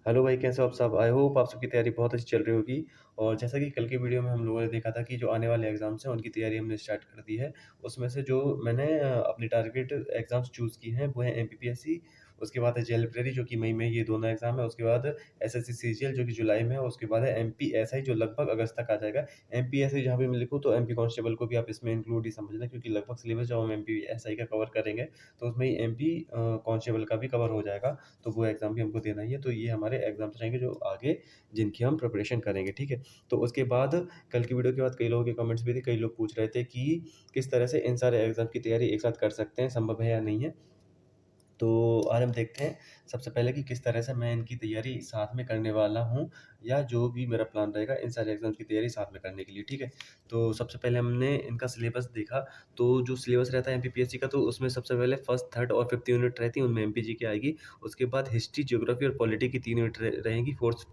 Hello भाई, कैसे हो आप सब? आई होप आप सबकी तैयारी बहुत अच्छी चल रही होगी। और जैसा कि कल की वीडियो में हम लोगों ने देखा था कि जो आने वाले एग्ज़ाम्स हैं उनकी तैयारी हमने स्टार्ट कर दी है। उसमें से जो मैंने अपनी टारगेट एग्ज़ाम्स चूज़ की हैं वो हैं एमपीपीएससी, उसके बाद है जेईई प्रिलिमिनरी जो कि मई में ये दोनों एग्ज़ाम है, उसके बाद एसएससी सीजीएल जो कि जुलाई में है, और उसके बाद है एमपीएसआई जो लगभग अगस्त तक आ जाएगा। एमपीएसआई जहाँ भी मैं लिखूँ तो एमपी कांस्टेबल को भी आप इसमें इंक्लूड ही समझना, क्योंकि लगभग सिलेबस जब हम एमपीएसआई का कवर करेंगे तो उसमें ही एमपी कांस्टेबल का भी कवर हो जाएगा। तो वो एग्ज़ाम भी हमको देना ही है। तो ये हमारे एग्ज़ाम्स रहेंगे जो आगे जिनकी हम प्रिपरेशन करेंगे, ठीक है? तो उसके बाद कल की वीडियो के बाद कई लोगों के कमेंट्स भी थे, कई लोग पूछ रहे थे कि किस तरह से इन सारे एग्ज़ाम की तैयारी एक साथ कर सकते हैं, संभव है या नहीं है? तो आज हम देखते हैं सबसे पहले कि किस तरह से मैं इनकी तैयारी साथ में करने वाला हूँ, या जो भी मेरा प्लान रहेगा इन सारे एग्ज़ाम्स की तैयारी साथ में करने के लिए, ठीक है? तो सबसे पहले हमने इनका सिलेबस देखा, तो जो सिलेबस रहता है एमपीपीएससी का, तो उसमें सबसे पहले फर्स्ट, थर्ड और फिफ्थ यूनिट रहती है, उनमें एमपीजीके आएगी। उसके बाद हिस्ट्री, ज्योग्राफी और पॉलिटी की 3 यूनिट रहेंगी, फोर्थ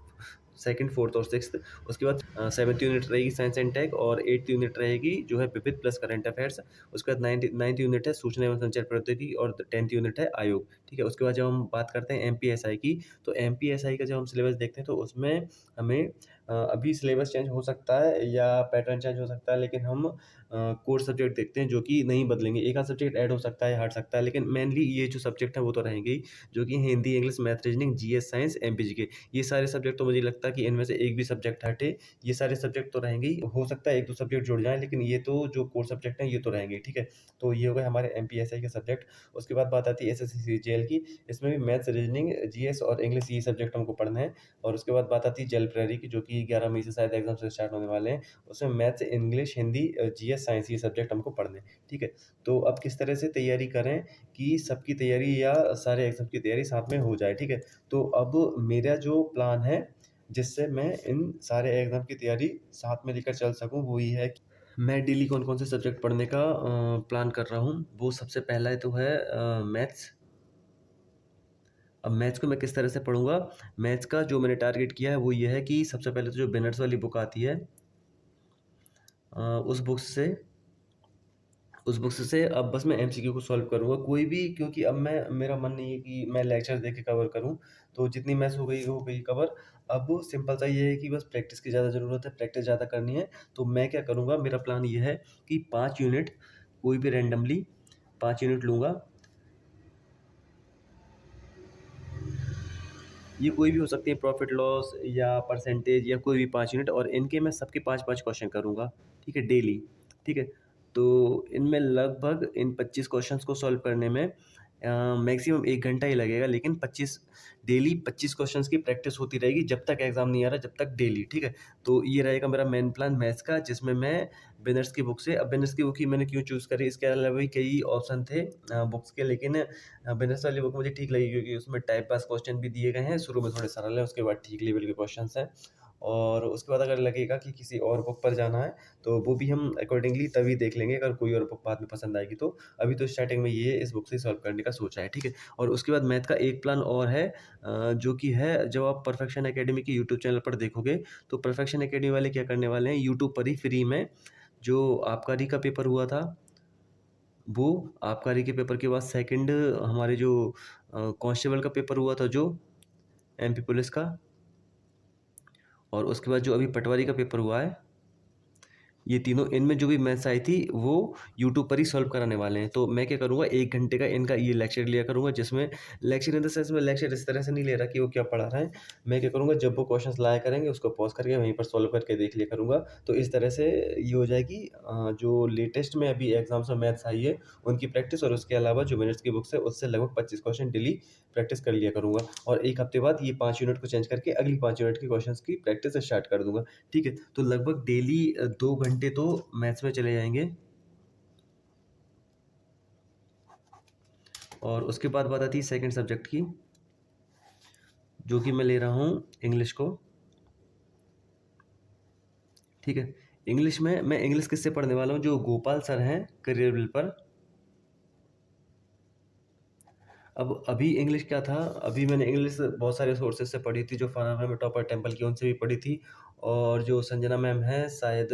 सेकंड, फोर्थ और सिक्स्थ। उसके बाद सेवन्थ यूनिट रहेगी साइंस एंड टेक, और एट्थ यूनिट रहेगी जो है विविध प्लस करंट अफेयर्स। उसके बाद नाइन्थ यूनिट है सूचना एवं संचार प्रौद्योगिकी, और 10th यूनिट है आयोग, ठीक है? उसके बाद जब हम बात करते हैं एमपीएसआई की, तो एमपीएसआई का जब हम सिलेबस देखते हैं तो उसमें हमें अभी सिलेबस चेंज हो सकता है या पैटर्न चेंज हो सकता है, लेकिन हम कोर सब्जेक्ट देखते हैं जो कि नहीं बदलेंगे। एक आध सब्जेक्ट ऐड हो सकता है, हट सकता है, लेकिन मेनली ये जो सब्जेक्ट है वो तो रहेंगे ही, जो कि Hindi, English, math, reasoning, GS, science, MP GK. ये सारे सब्जेक्ट तो मुझे लगता है कि इनमें से एक भी सब्जेक्ट हटे, ये सारे सब्जेक्ट तो रहेंगे ही। हो सकता है 1-2 सब्जेक्ट जुड़ जाएँ, लेकिन ये तो जो कोर सब्जेक्ट हैं ये तो रहेंगे ही, ठीक है? तो ये हो गए हमारे एमपीएसआई के सब्जेक्ट। उसके बाद बात आती है एसएससी सीजीएल की। इसमें भी मैथ्स, रीजनिंग, जीएस और इंग्लिश ये सब्जेक्ट हमको पढ़ने हैं। और उसके बाद बात आती है जेईई प्रिलिमिनरी की, जो कि 11 मई से शायद एग्ज़ाम से स्टार्ट होने वाले हैं। उसमें maths, English, Hindi, GS, science ये सब्जेक्ट हमको पढ़ने हैं, ठीक है? तो अब किस तरह से तैयारी करें कि सबकी तैयारी या सारे एग्ज़ाम की तैयारी साथ में हो जाए, ठीक है? तो अब मेरा जो प्लान है, जिससे मैं इन सारे एग्ज़ाम की तैयारी साथ में लेकर चल सकूँ, वो ये है कि मैं डेली कौन-कौन से सब्जेक्ट पढ़ने का प्लान कर रहा हूँ। वो सबसे पहला तो है मैथ्स। अब मैथ्स को मैं किस तरह से पढ़ूँगा? मैथ्स का जो मैंने टारगेट किया है वो ये है कि सबसे पहले तो जो बिगिनर्स वाली बुक आती है, उस बुक से अब बस मैं एमसीक्यू को सॉल्व करूँगा कोई भी, क्योंकि अब मेरा मन नहीं है कि मैं लेक्चर देके कवर करूँ। तो जितनी मैथ्स हो गई कवर। अब सिंपल सा ये है कि बस प्रैक्टिस की ज़्यादा ज़रूरत है, प्रैक्टिस ज़्यादा करनी है। तो मैं क्या करूँगा, मेरा प्लान ये है कि 5 यूनिट कोई भी रैंडमली 5 यूनिट लूँगा। ये कोई भी हो सकती है, प्रॉफ़िट लॉस या परसेंटेज या कोई भी 5 यूनिट, और इनके मैं सबके 5-5 क्वेश्चन करूँगा, ठीक है? डेली, ठीक है? तो इनमें लगभग इन 25 क्वेश्चंस को सॉल्व करने में मैक्सिमम 1 घंटा ही लगेगा, लेकिन 25 डेली 25 क्वेश्चंस की प्रैक्टिस होती रहेगी जब तक एग्ज़ाम नहीं आ रहा, जब तक डेली, ठीक है? तो ये रहेगा मेरा मेन प्लान मैथ्स का, जिसमें मैं बिगिनर्स की बुक से, अब बिगिनर्स की बुक ही मैंने क्यों चूज़ करी, इसके अलावा भी कई ऑप्शन थे बुक्स के, लेकिन बिज़नेस वाली बुक मुझे ठीक लगी, क्योंकि उसमें टाइप पास क्वेश्चन भी दिए गए हैं, शुरू में थोड़े सरल हैं, उसके बाद ठीक लेवल के क्वेश्चंस हैं। और उसके बाद अगर लगेगा कि किसी और बुक पर जाना है, तो वो भी हम अकॉर्डिंगली तभी देख लेंगे, अगर कोई और बुक बाद में पसंद आएगी तो। अभी तो स्टार्टिंग में ये इस बुक से सॉल्व करने का सोचा है, ठीक है? और उसके बाद मैथ का एक प्लान और है, जो कि है, जब आप परफेक्शन अकेडमी के यूट्यूब चैनल पर देखोगे, तो परफेक्शन अकेडमी वाले क्या करने वाले हैं, यूट्यूब पर ही फ्री में जो आबकारी का पेपर हुआ था, वो आबकारी के पेपर के बाद सेकंड हमारे जो कांस्टेबल का पेपर हुआ था, जो एमपी पुलिस का, और उसके बाद जो अभी पटवारी का पेपर हुआ है, ये तीनों, इनमें जो भी मैथ्स आई थी वो यूट्यूब पर ही सॉल्व कराने वाले हैं। तो मैं क्या करूँगा, 1 घंटे का इनका ये लेक्चर लिया करूँगा, जिसमें लेक्चर इन द सेंस, मैं लेक्चर इस तरह से नहीं ले रहा कि वो क्या पढ़ा रहे हैं। मैं क्या करूँगा, जब वो क्वेश्चंस लाया करेंगे उसको पॉज़ करके वहीं पर सॉल्व करके देख लिया करूँगा। तो इस तरह से ये हो जाएगी जो लेटेस्ट में अभी एग्ज़ाम्स में मैथ्स आई है उनकी प्रैक्टिस, और उसके अलावा जो मिनट्स की बुक्स है उससे लगभग 25 क्वेश्चन डेली प्रैक्टिस कर लिया करूँगा। और 1 हफ्ते बाद ये 5 यूनिट को चेंज करके अगली 5 यूनिट के क्वेश्चंस की प्रैक्टिस स्टार्ट कर दूँगा। ठीक है? तो लगभग डेली 2 घंटे तो मैथ्स में चले जाएँगे। और उसके बाद बात आती है सेकंड सब्जेक्ट की, जो कि मैं ले रहा हूँ इंग्लिश को, ठीक है? इंग्लिश में मैं इंग्लिश किससे पढ़ने वाला हूँ, जो गोपाल सर हैं करियर बिल पर, अब अभी इंग्लिश क्या था, अभी मैंने इंग्लिश बहुत सारे सोर्सेज़ से पढ़ी थी, जो फना मैम टॉपर टेम्पल की उनसे भी पढ़ी थी और जो संजना मैम हैं शायद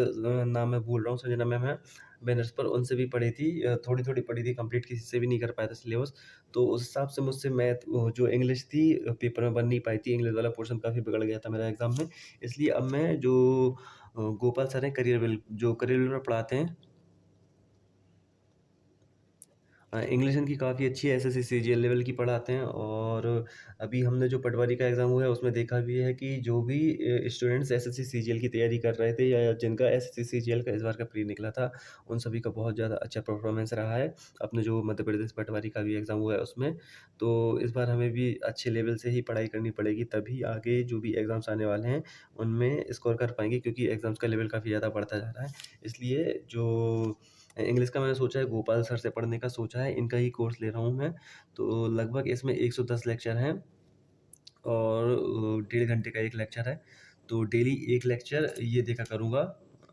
नाम मैं भूल रहा हूँ, संजना मैम हैं बैनर्स पर, उनसे भी पढ़ी थी। थोड़ी-थोड़ी पढ़ी थी, कंप्लीट किसी से भी नहीं कर पाया था सिलेबस। तो उस हिसाब से मुझसे मैथ जो इंग्लिश थी पेपर में बन नहीं पाई थी, इंग्लिश वाला पोर्शन काफ़ी बिगड़ गया था मेरा एग्ज़ाम में। इसलिए अब मैं जो गोपाल सर हैं जो करियर बिल में पढ़ाते हैं, इंग्लिश इनकी काफ़ी अच्छी है, एसएससी सीजीएल लेवल की पढ़ाते हैं और अभी हमने जो पटवारी का एग्ज़ाम हुआ है उसमें देखा भी है कि जो भी स्टूडेंट्स एसएससी सीजीएल की तैयारी कर रहे थे या जिनका एसएससी सीजीएल का इस बार का प्री निकला था, उन सभी का बहुत ज़्यादा अच्छा परफॉर्मेंस रहा है। अपने जो मध्य प्रदेश पटवारी का भी एग्ज़ाम हुआ है उसमें, तो इस बार हमें भी अच्छे लेवल से ही पढ़ाई करनी पड़ेगी, तभी आगे जो भी एग्ज़ाम्स आने वाले हैं, उनमें स्कोर कर पाएँगे क्योंकि एग्ज़ाम्स का लेवल काफ़ी ज़्यादा बढ़ता जा रहा है। इसलिए जो इंग्लिश का मैंने सोचा है गोपाल सर से पढ़ने का सोचा है, इनका ही कोर्स ले रहा हूँ मैं। तो लगभग इसमें 110 लेक्चर हैं और डेढ़ घंटे का 1 लेक्चर है। तो डेली 1 लेक्चर ये देखा करूँगा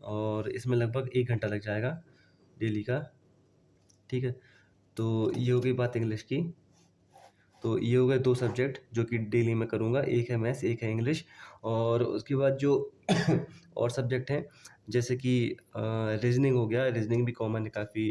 और इसमें लगभग 1 घंटा लग जाएगा डेली का, ठीक है? तो ये हो गई बात इंग्लिश की। तो ये हो गए 2 सब्जेक्ट जो कि डेली मैं करूँगा, एक है मैथ्स, एक है इंग्लिश और उसके बाद जो और सब्जेक्ट हैं जैसे कि रीज़निंग हो गया, रीज़निंग भी कॉमन है काफ़ी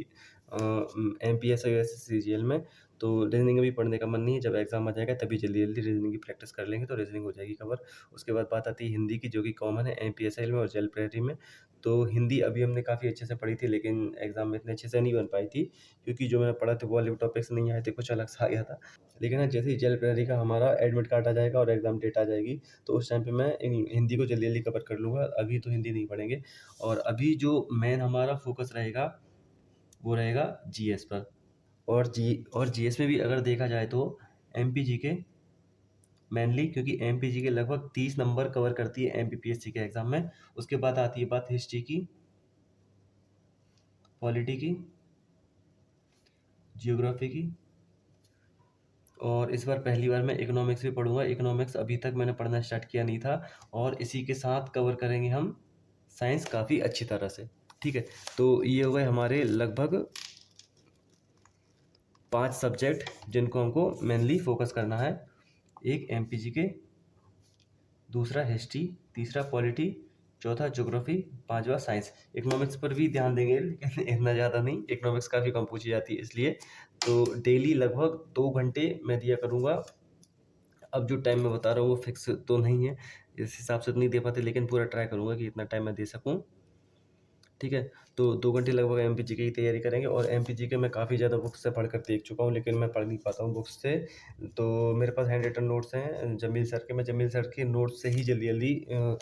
एमपीएस और सीजीएल में, तो रीज़निंग अभी पढ़ने का मन नहीं है, जब एग्ज़ाम आ जाएगा तभी जल्दी-जल्दी रीज़निंग की प्रैक्टिस कर लेंगे तो रीज़निंग हो जाएगी कवर। उसके बाद बात आती है हिंदी की जो कि कॉमन है एमपीएसएल में और जेल प्रेरी में। तो हिंदी अभी हमने काफ़ी अच्छे से पढ़ी थी लेकिन एग्ज़ाम में इतने अच्छे से नहीं बन पाई थी, क्योंकि जो मैंने पढ़ा था वो वाले टॉपिक्स नहीं आए थे, कुछ अलग सा आ गया था। लेकिन हाँ, जैसे ही जेल प्रेरी का हमारा एडमिट कार्ड आ जाएगा और एग्ज़ाम डेट आ जाएगी, तो उस टाइम पे मैं हिंदी को जल्दी-जल्दी कवर कर लूँगा। अभी तो हिंदी नहीं पढ़ेंगे और अभी जो मेन हमारा फ़ोकस रहेगा, वो रहेगा जीएस पर और जीएस में भी अगर देखा जाए तो एमपी जीके मेनली, क्योंकि एमपी जीके लगभग 30 नंबर कवर करती है एमपीपीएससी के एग्ज़ाम में। उसके बाद आती है बात हिस्ट्री की, पॉलिटी की, जियोग्राफ़ी की और इस बार पहली बार मैं इकोनॉमिक्स भी पढ़ूँगा। इकोनॉमिक्स अभी तक मैंने पढ़ना स्टार्ट किया नहीं था और इसी के साथ कवर करेंगे हम साइंस काफ़ी अच्छी तरह से, ठीक है? तो ये हो गए हमारे लगभग 5 सब्जेक्ट जिनको हमको मेनली फ़ोकस करना है। एक एमपीजीके, दूसरा हिस्ट्री, तीसरा पॉलिटी, चौथा ज्योग्राफ़ी, पाँचवाँ साइंस। इकोनॉमिक्स पर भी ध्यान देंगे लेकिन इतना ज़्यादा नहीं, इकोनॉमिक्स काफ़ी कम पूछी जाती है इसलिए। तो डेली लगभग 2 घंटे मैं दिया करूँगा। अब जो टाइम मैं बता रहा हूँ वो फिक्स तो नहीं है, इस हिसाब से तो नहीं दे पाते लेकिन पूरा ट्राई करूँगा कि इतना टाइम मैं दे सकूँ, ठीक है? तो 2 घंटे लगभग एमपीजीके की तैयारी करेंगे और एमपीजीके मैं काफ़ी ज़्यादा बुक्स से पढ़ कर देख चुका हूँ लेकिन मैं पढ़ नहीं पाता हूँ बुक्स से। तो मेरे पास हैंड रिटन नोट्स हैं जमील सर के, मैं जमील सर के नोट्स से ही जल्दी-जल्दी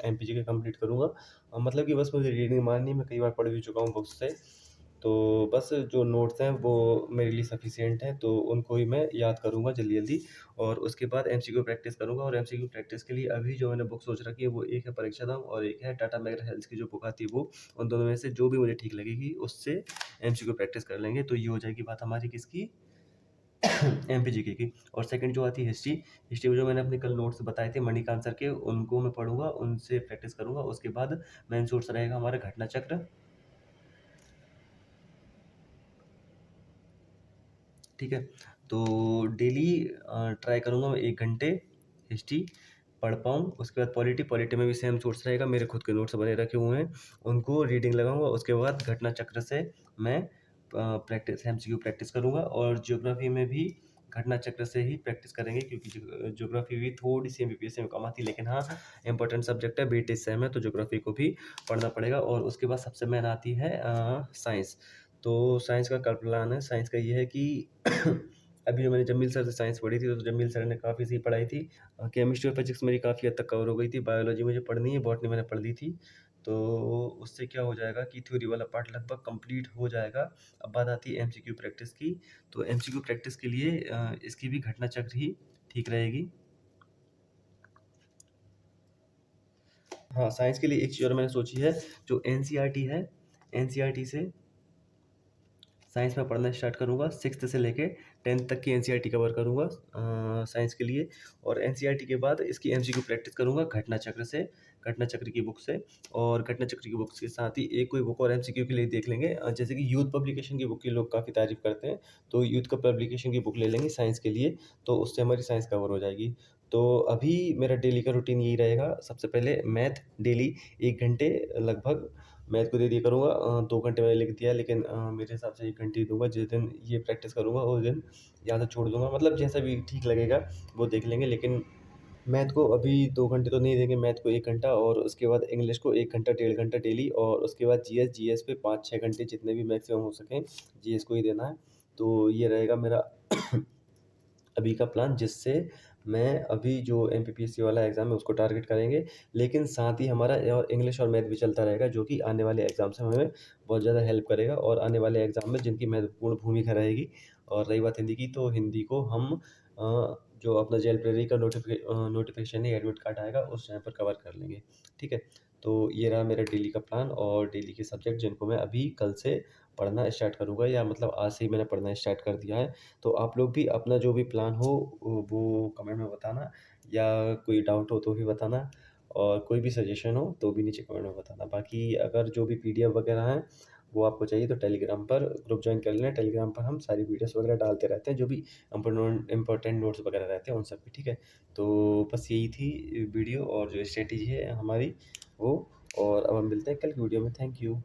एमपीजीके कंप्लीट करूँगा। मतलब कि बस मुझे रीडिंग मारनी है, मैं कई बार पढ़ भी चुका हूँ बुक्स से। तो बस जो नोट्स हैं वो मेरे लिए सफिशिएंट हैं, तो उनको ही मैं याद करूँगा जल्दी-जल्दी और उसके बाद एमसीक्यू प्रैक्टिस करूँगा और एमसीक्यू प्रैक्टिस के लिए अभी जो मैंने बुक सोच रखी है वो एक है परीक्षा धाम और एक है टाटा मैग्रा हेल्थ की जो बुक आती है वो। उन दोनों में से जो भी मुझे ठीक लगेगी उससे एमसीक्यू प्रैक्टिस कर लेंगे। तो ये हो जाएगी बात हमारी किसकी? एमपीजीके की। और सेकंड जो आती है हिस्ट्री, हिस्ट्री में जो मैंने अपने कल नोट्स बताए थे मणिकांत सर के, उनको मैं पढ़ूँगा, उनसे प्रैक्टिस करूँगा। उसके बाद मेन सोर्स रहेगा हमारा घटना चक्र, ठीक है? तो डेली ट्राई करूँगा मैं 1 घंटे हिस्ट्री पढ़ पाऊँ। उसके बाद पॉलिटी में भी सेम सोर्स रहेगा, मेरे खुद के नोट्स बने रखे हुए हैं, उनको रीडिंग लगाऊँगा। उसके बाद घटना चक्र से मैं प्रैक्टिस एमसीक्यू प्रैक्टिस करूँगा और ज्योग्राफ़ी में भी घटना चक्र से ही प्रैक्टिस करेंगे क्योंकि ज्योग्राफ़ी भी थोड़ी-सी एमपीपीएससी में कम आती है लेकिन हाँ, इम्पोर्टेंट सब्जेक्ट है, वेटेज सेम है तो ज्योग्राफ़ी को भी पढ़ना पड़ेगा। और उसके बाद सबसे मेन आती है साइंस। तो साइंस का क्या प्लान है? साइंस का ये है कि अभी जो मैंने जमील सर से साइंस पढ़ी थी, तो जमील सर ने काफ़ी सही पढ़ाई थी। केमिस्ट्री और फिज़िक्स मेरी काफ़ी हद तक कवर हो गई थी। बायोलॉजी मुझे पढ़नी है, बॉटनी मैंने पढ़ ली थी। तो उससे क्या हो जाएगा कि थ्योरी वाला पार्ट लगभग कंप्लीट हो जाएगा। अब बात आती है एमसीक्यू प्रैक्टिस की। तो एमसीक्यू प्रैक्टिस के लिए इसकी भी घटना चक्र ही ठीक रहेगी। हाँ, साइंस के लिए एक चीज़ और मैंने सोची है, जो एनसीईआरटी है, एनसीईआरटी से साइंस में पढ़ना स्टार्ट करूँगा, 6th से लेके 10th तक की एनसीईआरटी कवर करूँगा साइंस के लिए। और एनसीईआरटी के बाद इसकी एमसीक्यू प्रैक्टिस करूँगा घटना चक्र से, घटना चक्र की बुक से। और घटना चक्र की बुक्स के साथ ही एक कोई बुक और एमसीक्यू के लिए देख लेंगे। जैसे कि यूथ पब्लिकेशन की बुक की लोग काफ़ी तारीफ़ करते हैं, तो यूथ का पब्लिकेशन की बुक ले लेंगे साइंस के लिए, तो उससे हमारी साइंस कवर हो जाएगी। तो अभी मेरा डेली का रूटीन यही रहेगा। सबसे पहले मैथ डेली 1 घंटे लगभग मैथ को दे दिया करूँगा। 2 घंटे मैंने लिख दिया, लेकिन मेरे हिसाब से 1 घंटे ही दूँगा। जिस दिन ये प्रैक्टिस करूँगा उस दिन या तो छोड़ दूँगा, मतलब जैसा भी ठीक लगेगा वो देख लेंगे। लेकिन मैथ को अभी 2 घंटे तो नहीं देंगे, मैथ को 1 घंटा, और उसके बाद इंग्लिश को 1 घंटा, डेढ़ घंटा डेली, और उसके बाद जीएस पे 5-6 घंटे जितने भी मैक्सिमम हो सकें, जीएस को ही देना है। तो ये रहेगा मेरा अभी का प्लान, जिससे मैं अभी जो एमपीपीएससी वाला एग्ज़ाम है उसको टारगेट करेंगे। लेकिन साथ ही हमारा और इंग्लिश और मैथ भी चलता रहेगा, जो कि आने वाले एग्ज़ाम्स में हमें बहुत ज़्यादा हेल्प करेगा, और आने वाले एग्ज़ाम में जिनकी महत्वपूर्ण भूमिका रहेगी। और रही बात हिंदी की, तो हिंदी को हम जो अपना जेल लाइब्रेरी का नोटिफ़िकेशन है, एडमिट कार्ड आएगा उस टाइम पर कवर कर लेंगे। ठीक है? तो ये रहा मेरा डेली का प्लान और डेली के सब्जेक्ट, जिनको मैं अभी कल से पढ़ना स्टार्ट करूँगा, या मतलब आज से ही मैंने पढ़ना स्टार्ट कर दिया है। तो आप लोग भी अपना जो भी प्लान हो वो कमेंट में बताना, या कोई डाउट हो तो भी बताना, और कोई भी सजेशन हो तो भी नीचे कमेंट में बताना। बाकी अगर जो भी पीडीएफ वगैरह हैं वो आपको चाहिए तो टेलीग्राम पर ग्रुप जॉइन कर लेना। टेलीग्राम पर हम सारी वीडियोस वगैरह डालते रहते हैं, जो भी इम्पोर्टेंट नोट्स वगैरह रहते हैं उन सब पे, ठीक है? तो बस यही थी वीडियो, और जो स्ट्रेटेजी है हमारी वो। और अब हम मिलते हैं कल की वीडियो में। Thank you.